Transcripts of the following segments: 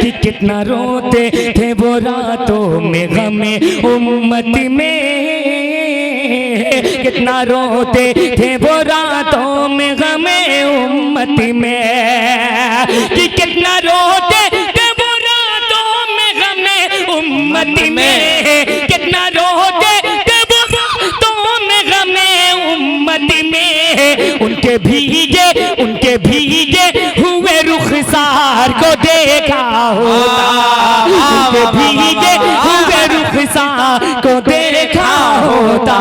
कि कितना रोते थे वो रातों में गमे उम्मत में, कितना रोते थे वो रातों में गमे उम्मत में, कि कितना रोते थे वो रातों में गमे उम्मत में, कितना रोते थे वो रातों में गमे उम्मत में। उनके भीगे हुए रुखसार को देखा होता, उनके भीगे हुए रुखसार को देखा होता।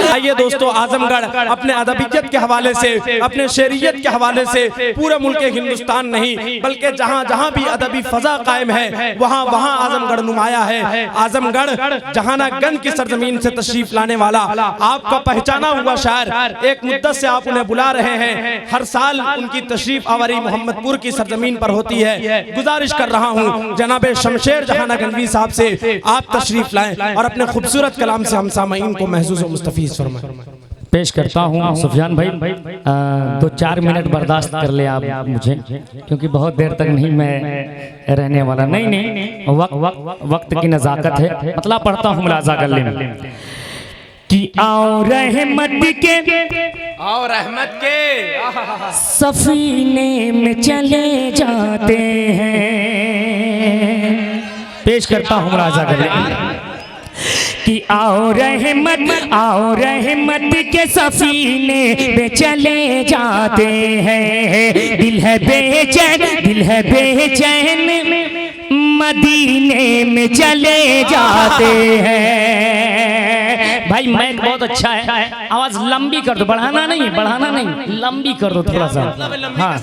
आइए दोस्तों, आजमगढ़ अपने अदबियत के हवाले से, अपने शेरियत के हवाले से पूरे मुल्क हिंदुस्तान नहीं बल्कि जहाँ जहाँ भी अदबी फजा कायम है वहाँ वहाँ आजमगढ़ नुमाया है। आजमगढ़ जहानागंज की सरजमीन से तशरीफ लाने वाला आपका पहचाना हुआ शायर, एक मुद्दत से आप उन्हें बुला रहे हैं। हर साल उनकी तशरीफ आवारी मोहम्मदपुर की सरजमीन पर होती है। गुजारिश कर रहा हूँ जनाब शमशेर जहानागंजवी साहब से आप तशरीफ लाएं और अपने खूबसूरत कलाम से हम सामईन को महसूस और मुस्तफीज फरमाएं। पेश करता हूँ सुफियान भाई, 2-4 मिनट बर्दाश्त कर ले आप मुझे, क्योंकि बहुत देर तक नहीं मैं रहने वाला। नहीं, वक्त की नज़ाकत है। मतलब पढ़ता हूँ, मुलाजा कर लेना कि आओ रहमत के सफीने में चले जाते हैं। पेश करता हूँ, मुलाजा कर लेना कि आओ रहमत के सफीने में चले जाते हैं। दिल है बेचैन मदीने में चले जाते हैं। भाई माइक बहुत अच्छा है, आवाज लंबी कर दो, बढ़ाना नहीं, लंबी कर दो थोड़ा सा। हाँ,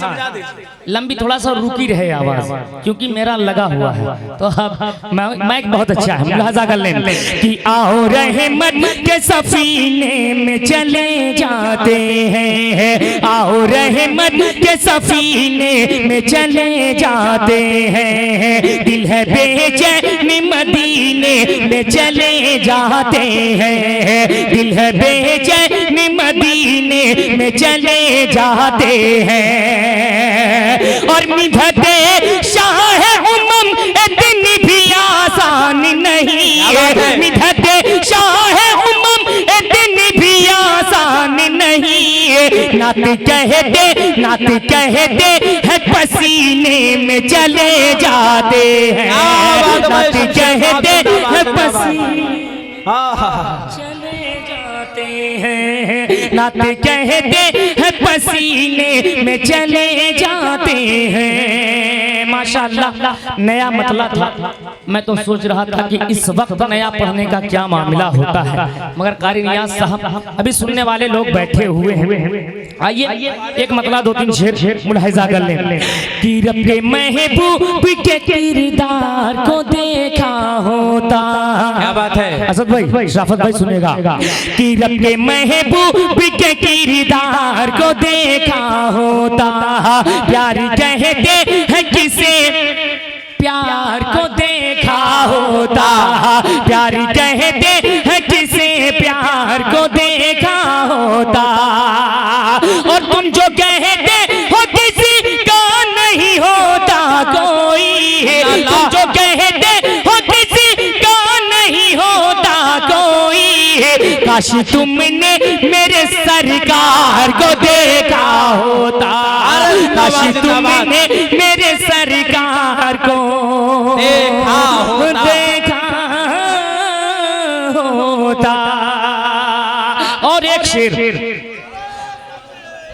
लंबी थोड़ा सा रुकी रहे आवाज, क्योंकि मेरा लगा हुआ है। तो अब माइक बहुत अच्छा है, मुलाजा कर लें कि आओ रहमत के सफीने में चले जाते हैं। आओ रहमत के सफीने में चले जाते हैं। दिल है बेचैन मदीने में चले जाते हैं। दिल है बेचैन मदीने में चले जाते हैं। और मिधते शाह उमम इतनी भी आसान नहीं है, मिधते शाह उमम इतनी भी आसान नहीं है। नात कहते हैं पसीने में चले जाते हैं। नात कहते हैं पसीने चले जाते हैं। नात कहते हैं पसीने में चले जाते हैं। माशाअल्लाह, नया मतलब था। मैं तो सोच रहा था कि इस वक्त नया पढ़ने का क्या मामला होता है, मगर कारी नियाज साहब अभी सुनने वाले लोग बैठे हुए हैं। आइए एक मतलब 2-3 शेर मुलाहिजा कर लें कि रब्बे महबूब के किरदार को देखा होता। क्या बात है असद भाई, शराफत भाई सुनेगा कि रब्बे महबूब के किरदार को देखा होता। प्यार कहते हैं किसे प्यार को देखा होता। प्यार कहते हैं किसे प्यार को देखा होता। और तुम जो कहते हो किसी का नहीं होता कोई, तुम जो कहते हो किसी का नहीं होता कोई। काश तुमने मेरे सरकार को देखा होता। काश तुमने मेरे सरकार को देखा होता। और एक शेर,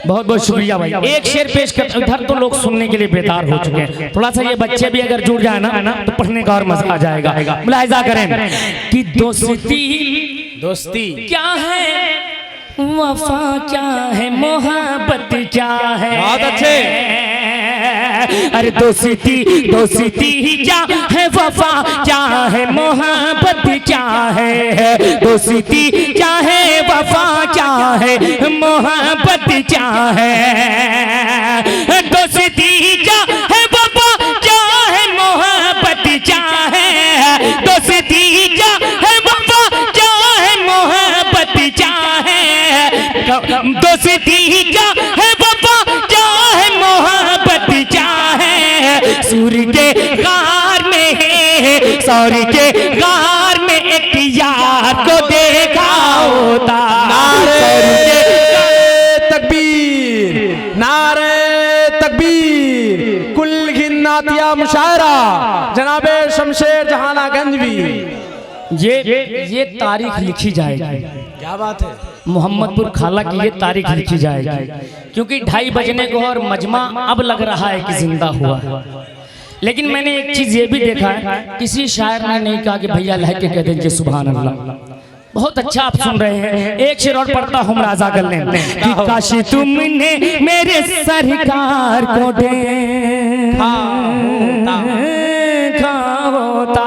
बहुत बहुत शुक्रिया भाई, एक शेर पेश कर। इधर तो लोग सुनने के लिए बेतार हो चुके हैं, थोड़ा सा ये बच्चे भी अगर जुड़ जाए ना तो पढ़ने का और मजा आ जाएगा। मुलाहिजा करें कि दोस्ती क्या है, वफा क्या है, मोहब्बत क्या है। बहुत अच्छे। अरे दोस्ती क्या है, वफा क्या है, मोहब्बत क्या है। दोस्ती क्या है, वफा क्या है, मोहब्बत क्या है। दोस्ती क्या है, वफा क्या है, मोहब्बत क्या है। दोस्ती क्या है, वफा क्या है, मोहब्बत क्या है। दोस्ती क्या है, वफा क्या है, मोहब्बत क्या है। सूर्य के सौर के गार में एक यार को देखा होता। नारे तकबीर, नारे तकबीर, कुल गिन्नातिया मुशायरा जनाबे शमशेर जहाना गंजवी। ये तारीख लिखी जाएगी। क्या बात है, मोहम्मदपुर खाला की ये तारीख लिखी जाएगी, क्योंकि 2:30 बजने को और मजमा अब लग रहा है कि जिंदा हुआ। लेकिन मैंने एक चीज ये भी देखा है, किसी शायर ने नहीं कहा कि भैया लह के कह दीजिए सुभान अल्लाह। बहुत अच्छा आप सुन रहे हैं। एक शेर और पढ़ता हूँ राजा गल ने कि काश तुमने मेरे सरकार को देखा होता।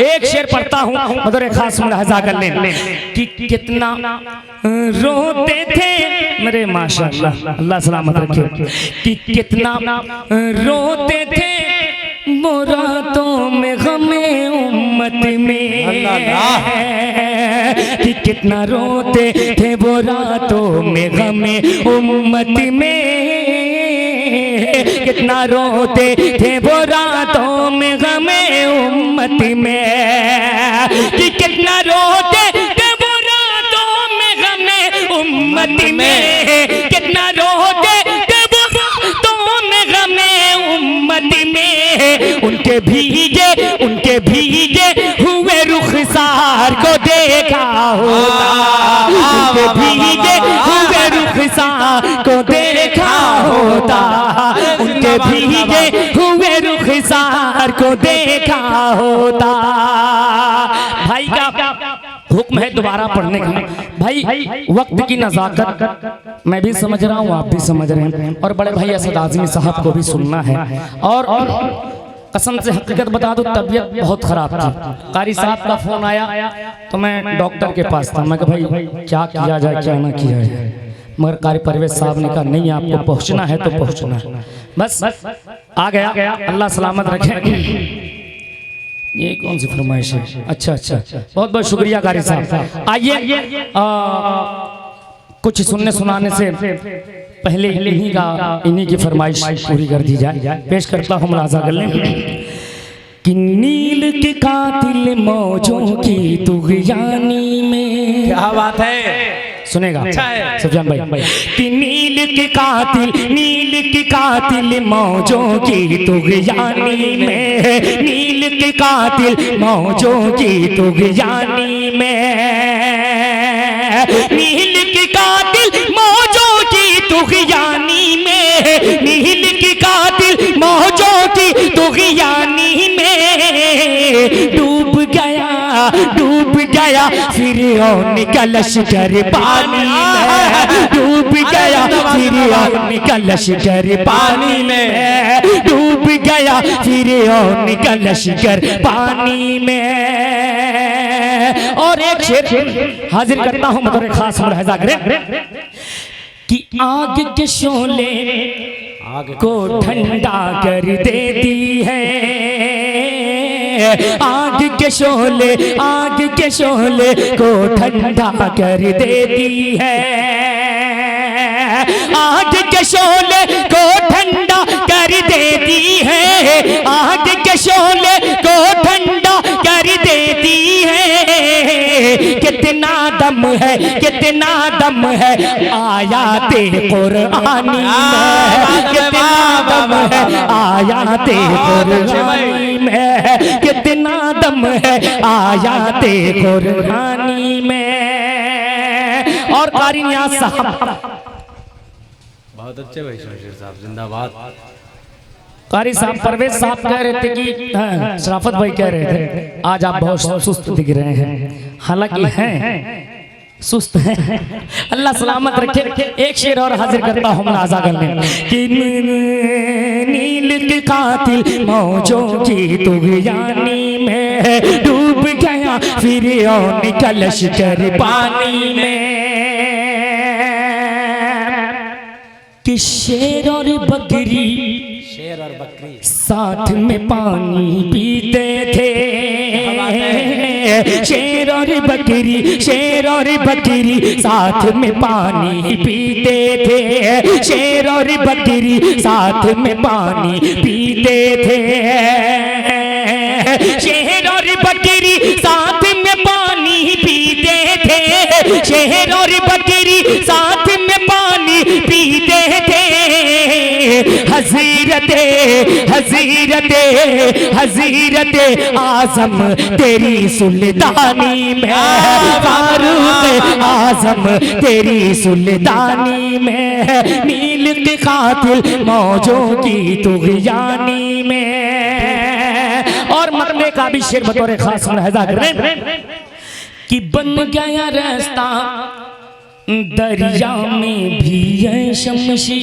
एक शेर पढ़ता हूँ मदर खास मुलाहजा कर लें कि कितना रोते थे मेरे माशाअल्लाह, अल्लाह सलामत रखे, कि कितना रोते थे मुरादों में गमे उम्मत में, कि कितना रोते थे वो रातों में गमे उम्मत में, कितना रोते थे वो रातों में गमे उम्मत में, कि कितना रोते थे वो रातों में गमे उम्मत में, कितना रोते थे वो रातों में गमे उम्मत में। उनके भीगे हुए रुखसार को देखा होता, उनके भीगे हुए रुखसार को देखा होता, उनके भीगे हुए रुखसार को देखा होता। भाई का हुक्म है दोबारा पढ़ने का। भाई वक्त की नज़ाकत मैं भी समझ रहा हूँ, आप भी समझ रहे हैं, और बड़े भाई असद आज़मी साहब को भी सुनना है। और कसम से हकीकत बता दो, तबीयत बहुत खराब थी। कारी साहब का फोन आया तो मैं डॉक्टर के पास था। मैं कहा भाई क्या किया जाए क्या ना किया जाए, मगर कारी परवेज साहब ने कहा नहीं आपको पहुंचना है तो पहुंचना है। बस आ गया, अल्लाह सलामत रखे। ये कौन सी फरमाइश है? अच्छा, बहुत बहुत शुक्रिया कारी साहब। आइए कुछ सुनने सुनाने से पहले इन्हीं की फरमाइश पूरी कर दी जाए। पेश करता हूँ मुलाजा कर लें कि नील के कातिल मौजों की तुग़यानी में। क्या बात है, सुनेगा अच्छा है सुफियान भाई कि नील के कातिल मौजों की तुग़यानी में, नील के कातिल मौजों की तुग़यानी में, नील के कातिल मौजों की तुग़यानी में, नील के कातिल मौजों की तुग़यानी में डूब गया फिरौन का लश्कर पानी में, डूब गया फिरौन का लश्कर पानी में, डूब गया फिरौन का लश्कर पानी में। और एक शेर हाजिर करता हूं बतौर खास मुलाहिजा करें कि आग के शोले को ठंडा कर देती है, आग के शोले को ठंडा कर देती है, आग के शोले को ठंडा कर देती है, आग के शोले को ठंडा कर देती है। कितना दम है आयाते कुरानी में, कितना दम है आयाते कुरानी में, कितना दम है आयाते कुरानी में। और कारी नियाज़ साहब बहुत अच्छे भाई शमशेर साहब जिंदाबाद। कारी साहब परवेज साहब कह रहे थे कि शराफत भाई कह रहे थे आज आप बहुत सुस्त दिख रहे हैं, हालांकि हैं सुस्त हैं, अल्लाह सलामत रखे। एक शेर और हाजिर करता हूँ मुलाजा करने कि नील के कातिल मौजों की तुग़यानी में डूब गया फिरौन का लश्कर पानी में, कि शेर और बकरी साथ में पानी पीते थे, शेर और बकरी साथ में पानी पीते थे, शेर और बकरी साथ में पानी पीते थे। शेर और बकरी साथ में पानी पीते थे, शेर और बकरी साथ में पानी पीते थे। हज़रते हज़रते हज़रते आज़म तेरी सुल्तानी में, फारूक आज़म तेरी सुल्तानी में, नील के कातिल मौजों की तुग़यानी में। और मरने का भी शेर बतौर खास मुलाहिज़ा करें कि बन गया रास्ता दरिया में भी है शमशीर,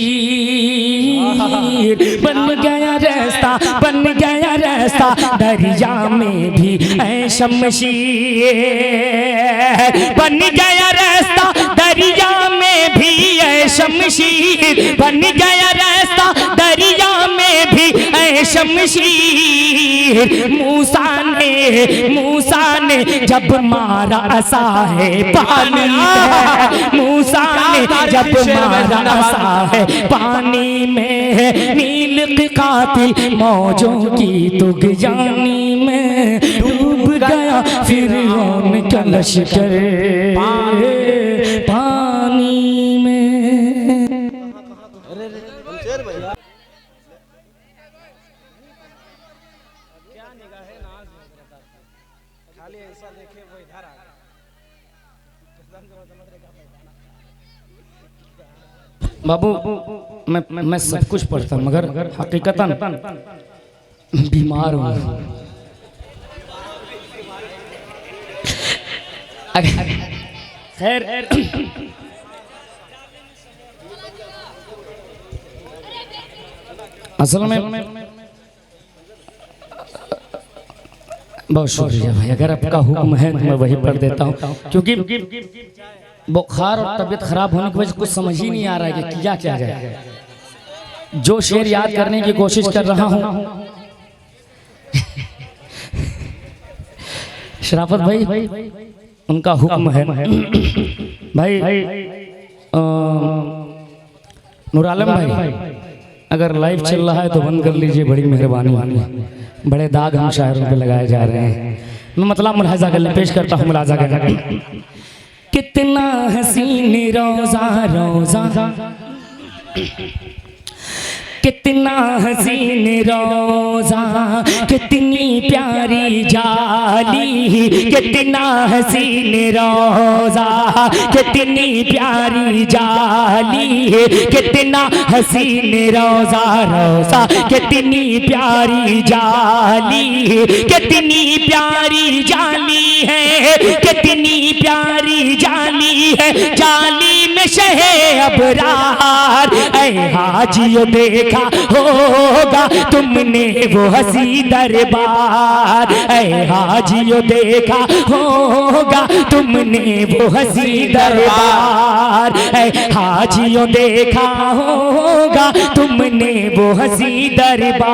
बन गया रास्ता, बन गया रास्ता दरिया में भी है शमशीर, बन गया रास्ता दरिया में भी है शमशीर, बन गया रास्ता दरिया में भी है शमशीर। मूसा ने जब मारा असा है पानी में, मूसा ने जब मारा असा है पानी में, नील के कातिल मौजों की तुग़यानी में, डूब गया फिरौन का लश्कर पानी में। बाबू मैं सब कुछ पढ़ता मगर हकीकतन बीमार हूँ। खैर असल में बहुत शुक्रिया भाई, अगर आपका हुक्म है तो मैं वही पढ़ देता हूँ, क्योंकि बुखार और तबीयत खराब होने की वजह से कुछ समझ ही नहीं आ रहा है कि क्या जाए। जो शेर याद करने की कोशिश कर रहा हूँ, शराफत भाई उनका हुक्म है भाई। नूर आलम भाई अगर लाइव चल रहा है तो बंद कर लीजिए, बड़ी मेहरबानी होगी। बड़े दाग हम शायरों पे लगाए जा रहे हैं। मैं मतलब मुलाहिज़ा कर ले, पेश करता हूँ मुलाहिज़ा कर। कितना हसीन रोज़ा रोज़ा, कितना हसीन रोज़ा, कितनी प्यारी जाली, कितना हसीन रोज़ा, कितनी प्यारी जाली, कितना हसीन रोज़ा रोज़ा, कितनी प्यारी जाली, कितनी प्यारी जाली है, कितनी प्यारी जाली है, जाली में शहे अबरार। ऐ हाजियों देखा होगा तुमने वो हसी दरबार, ऐ हाजियों देखा होगा तुमने वो हसी दरबार, ऐ हाजियों देखा होगा तुमने वो हसी दरबार।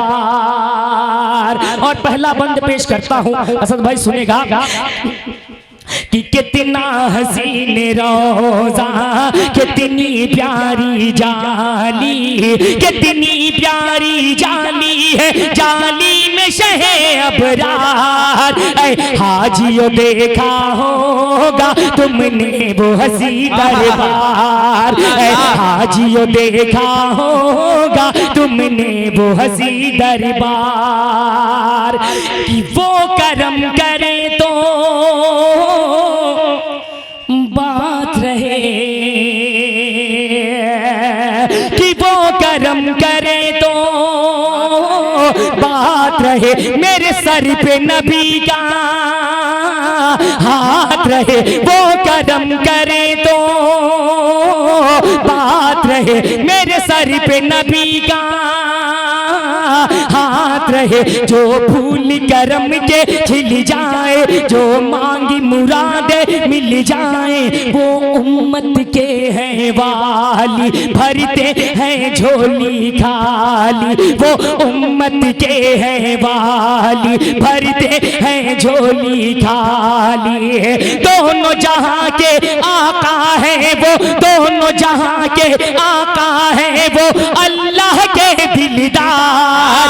और पहला बंद पेश करता हूँ, असद भाई सुनेगा कि कितना हसीन रोज़ा, कितनी प्यारी जाली, कितनी प्यारी जाली है, जाली में शहे अबरार। ऐ हाजियों देखा होगा तुमने वो हसी दरबार, ऐ हाजियों देखा होगा तुमने वो हसी दरबार। कि वो करम करे तो बात रहे, कि वो करम करे तो बात रहे, मेरे सर पे नबी का हाथ रहे। वो करम करे तो बात रहे, मेरे सर पे नबी का हाथ रहे। जो फूल करम के खिल जाए, जो मांगी मुरादे मिल जाए, वो उम्मत के हैं वाली, भरते हैं झोली खाली। वो उम्मत के हैं वाली, भरते हैं झोली खाली। दोनों जहां के आका है वो, दोनों जहां के आका है वो, अल्लाह के दिलदार।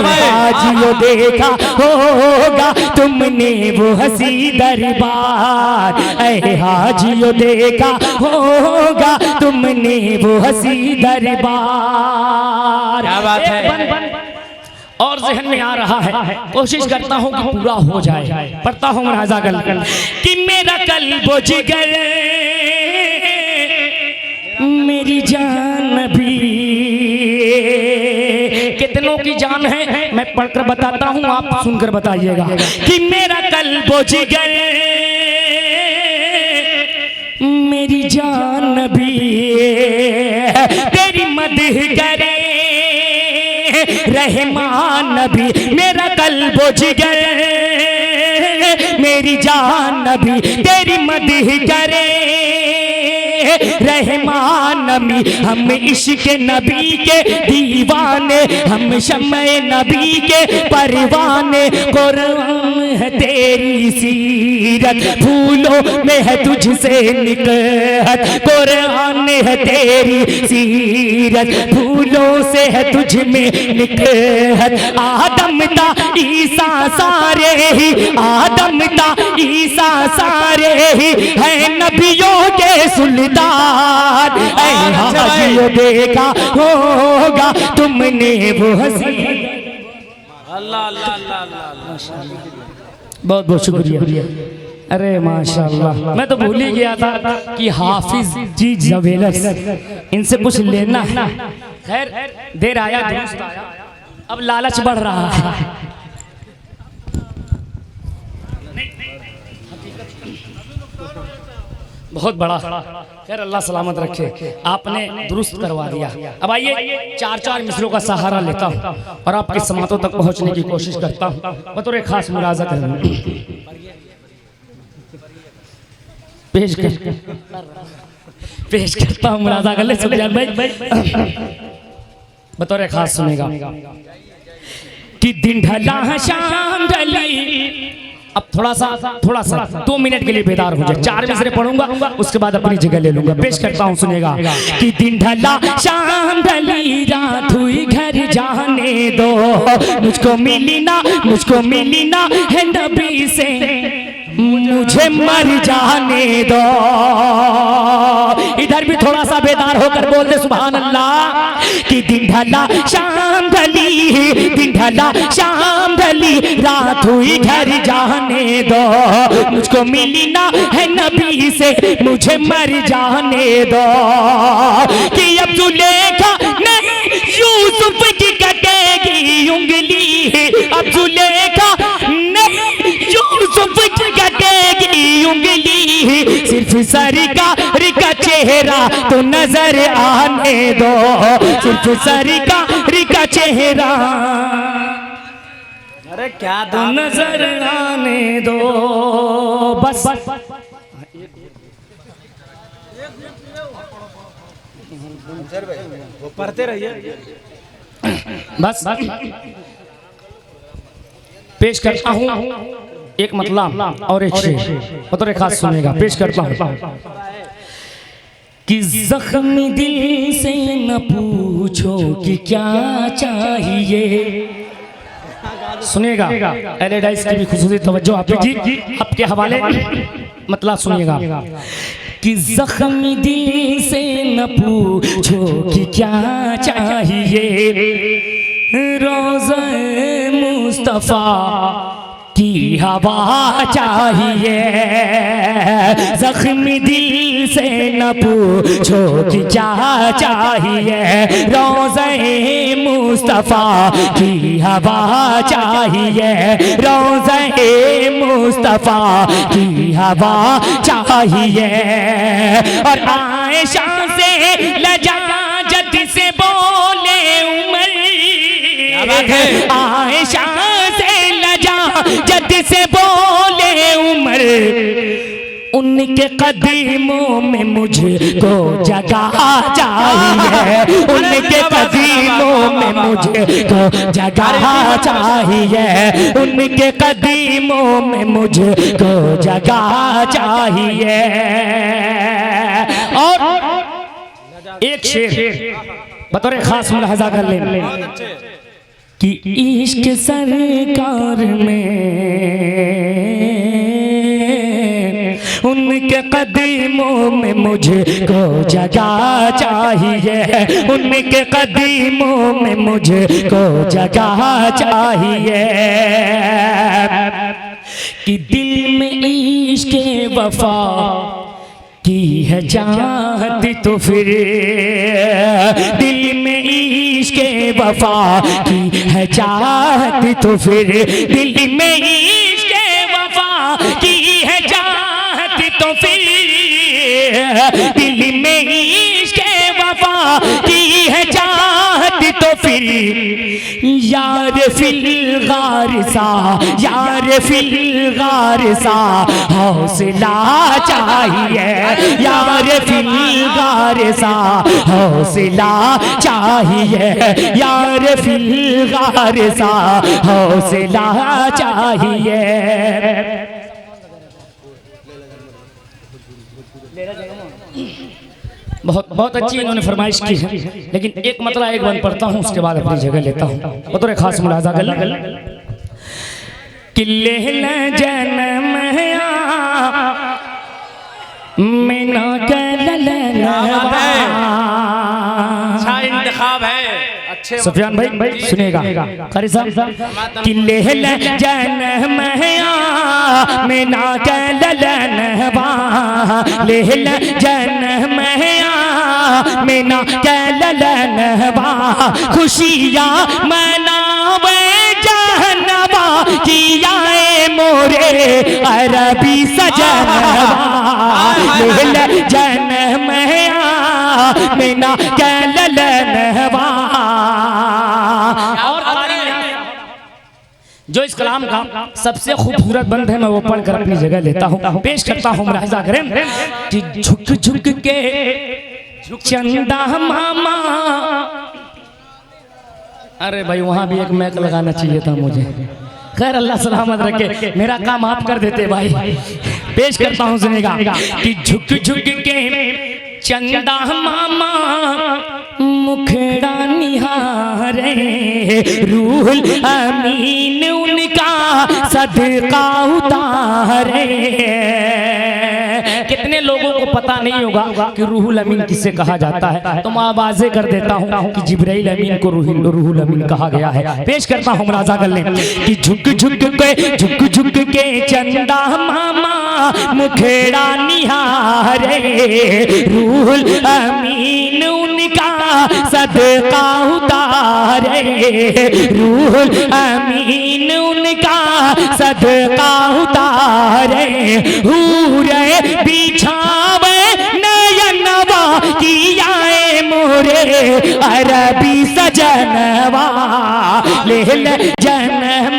हाजियो देखा होगा तुमने वो हंसी दरबार, हाजियो देखा होगा तुमने वो हंसी दरबार। क्या बात है। और जहन में आ रहा है, कोशिश करता हूँ कि पूरा हो जाए। पढ़ता हूँ मुलाजा कर कि मेरा कल्ब जिगर मेरी जान भी, कितनों की जान है मैं पढ़कर बताता हूँ, आप सुनकर बताइएगा कि मेरा कल्ब जिगर मेरी जान भी तेरी मदह करे रहमान नबी। मेरा कल्ब जिगर मेरी जान नबी तेरी मदह करे रहमान नबी। हम इश्क नबी के दीवाने, हम शम्मे नबी के परवाने। कुरान है तेरी सीरत, फूलों में है तुझसे निकहत। कुरान है तेरी सीरत, फूलों से है तुझ में निकहत। आदम ता ईसा सारे ही, आदम ता ईसा सारे ही है नबियों के सुल्तान। हाजियो देखा होगा तुमने वो हंसी। अल्लाह अल्लाह अल्लाह अल्लाह। बहुत बहुत शुक्रिया। अरे माशाल्लाह, मैं तो भूल ही गया था कि हाफिज जी जवेलस, इनसे कुछ लेना है। खैर देर आया दुरुस्त आया, अब लालच बढ़ रहा है। बहुत बड़ा, खैर अल्लाह सलामत रखे। आपने दुरुस्त करवा दिया। अब आइए चार चार मिसरों का सहारा लेता हूँ और आपके समातों तक पहुँचने की कोशिश करता हूँ बतौर खास मुलाजा करने। पेश करता हूँ मुलाजा कर ले सुफियान भाई, बतौर खास सुनेगा कि दिन ढला शाम ढली। अब थोड़ा सा 2 मिनट के लिए बेदार हो जाए। 4 मिसरे पढ़ूंगा, उसके बाद अपनी जगह ले लूंगा। पेश करता हूँ सुनेगा कि दिन ढला शाम ढली, रात हुई घर जाने दो। मुझको मिली ना है नबी से, मुझे मर जाने दो। इधर भी थोड़ा सा बेदार होकर बोल दे सुभान अल्लाह कि दिन ढला शाम ढली, दिन ढला शाम ढली, रात हुई घर जाने दो। मुझको मिली ना है नबी से, मुझे मर जाने दो। कि अब जुलेखा नहीं यूसुफ की कटेगी उंगली, अब जुलेखा नहीं यूसुफ की कटेगी उंगली। सिर्फ सरकार का चेहरा तो नजर आने दो, सिर्फ सरकार का चेहरा अरे क्या तो नजर आने दो। बस पढ़ते रहिए। बस पेश करता हूँ एक मतलब और एक शेर, बतौर खास सुनेगा। पेश करता हूँ कि जख्मी दिल से न पूछो कि क्या चाहिए। सुनिएगा, एलेडाइस की भी खुसूसी तवज्जो आप जी, आपके हवाले मतलब सुनिएगा कि जख्मी दिल से न पूछो कि क्या चाहिए। रोज़े मुस्तफ़ा की हवा चाहिए। जख्मी दिल से न पूछो कि क्या चाहिए। रोज़े मुस्तफ़ा की हवा चाहिए। रोज़े मुस्तफ़ा की हवा चाहिए। और आयशा से लजाजत से बोले उमर, आयशा से लजाजत से बोले उमर। उनके कदमों में मुझको जगह चाहिए। उनके कदमों में मुझको जगह चाहिए। उनके कदमों में मुझको जगह चाहिए। और एक शेर बतौर खास मुलाहजा कर ले कि इश्क सरकार में उनके कदमों में मुझको जगह चाहिए, उनके कदमों में मुझको जगह चाहिए कि दिल में इश्क वफा की है चाहत तो फिर दिल में इश्क वफा की है चाहत तो फिर दिल में इश्क वफा की है चाहत तो फिर दिल में इश्क वफा की है चाहत तो फिर यार फिल गार सा, यार फिल गार सा हौसला चाहिए, यार फिल गार सा हौसला चाहिए, यार फिल गार सा हौसला चाहिए। बहुत बहुत अच्छी इन्होंने फरमाइश की है, लेकिन एक मतलब एक बंद पढ़ता हूँ, उसके बाद अपनी जगह लेता हूँ। बतौर खास मुलाजा कर किले न जन्म में ना अच्छा इंतखाब है, अच्छे सुफियान भाई सुनिएगा कारी साहब किले न जन्म में ना ललनवा लेहल जन्म में ना ललनवा खुशियाँ मनावे जहनवा किया मोरे अरबी सजनवा लेहल जन्म में ना ललनवा। जो इस कलाम का सबसे खूबसूरत बंद है मैं वो पढ़कर अपनी जगह लेता हूँ, पेश करता हूँ मुलाहिजा करें कि झुक झुक के चंदा मामा। अरे भाई वहाँ भी एक मैक लगाना चाहिए था मुझे, खैर अल्लाह सलामत रखे, मेरा काम आप कर देते भाई। पेश करता हूँ सुनेगा कि झुक झुक के चंदा मामा मुखड़ा निहारे रूहुल अमीन उनका सदका उतारे। कितने लोगों को पता नहीं होगा कि रूहुल अमीन किससे कहा जाता है, तो मैं आवाज़ें कर देता हूँ कि जिब्राइल अमीन को रूहुल अमीन कहा गया है। पेश करता हूँ मुलाजा कर लें कि झुक झुक के चंदा मामा मुखड़ा निहारे रूहुल अमीन उनका सदका उतारे, रूहुल अमीन उनका सदका उतारे। हूरे बिछावे नयनवा किया मोरे अरबी सजनवा लेहल जन्म